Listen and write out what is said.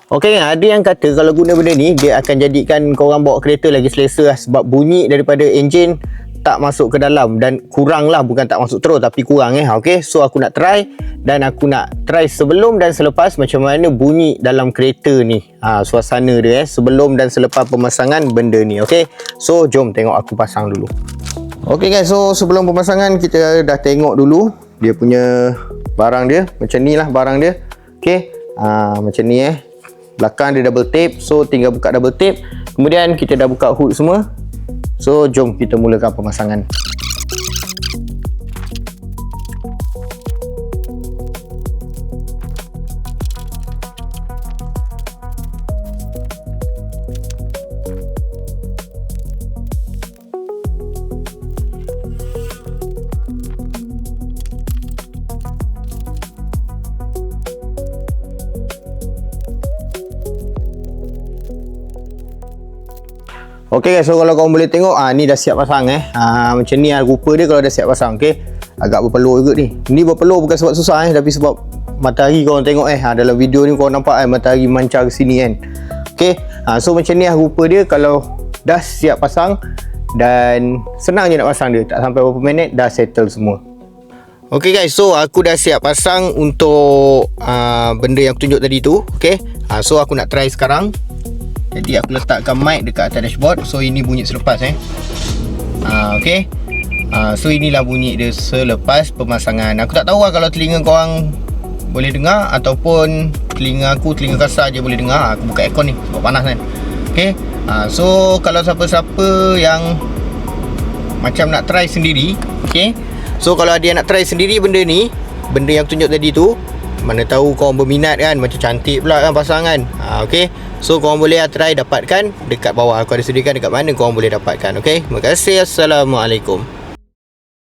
Okey, ada yang kata kalau guna benda ni dia akan jadikan korang bawa kereta lagi selesa lah, sebab bunyi daripada enjin tak masuk ke dalam dan kurang lah, bukan tak masuk terus tapi kurang Okey, so aku nak try dan aku nak try sebelum dan selepas macam mana bunyi dalam kereta ni. Suasana dia sebelum dan selepas pemasangan benda ni. Okey, so jom tengok aku pasang dulu. Okey guys, so sebelum pemasangan kita dah tengok dulu dia punya barang dia. Macam ni lah barang dia. Okey, macam ni belakang dia double tape, so tinggal buka double tape. Kemudian kita dah buka hood semua, so jom kita mulakan pemasangan. Okey guys, so kalau korang boleh tengok ni dah siap pasang macam ni rupa dia kalau dah siap pasang. Okey, agak berpeluh juga ni. Ni berpeluh bukan sebab susah tapi sebab matahari korang tengok dalam video ni korang nampak matahari mancar ke sini kan. Okey, so macam ni rupa dia kalau dah siap pasang dan senang je nak pasang dia. Tak sampai berapa minit dah settle semua. Okey guys, so aku dah siap pasang untuk benda yang aku tunjuk tadi tu. Okey, so aku nak try sekarang. Jadi aku letakkan mic dekat atas dashboard. So ini bunyi selepas okey. So inilah bunyi dia selepas pemasangan. Aku tak tahu kalau telinga korang boleh dengar ataupun telinga kasar je boleh dengar. Aku buka aircon ni sebab panas kan. Okey, so kalau siapa-siapa yang macam nak try sendiri, okey, so kalau ada yang nak try sendiri benda ni, benda yang tunjuk tadi tu, mana tahu korang berminat kan, macam cantik pula kan pasangan. Okey, so korang boleh try dapatkan dekat bawah. Aku ada sediakan dekat mana korang boleh dapatkan. Okey, terima kasih. Assalamualaikum.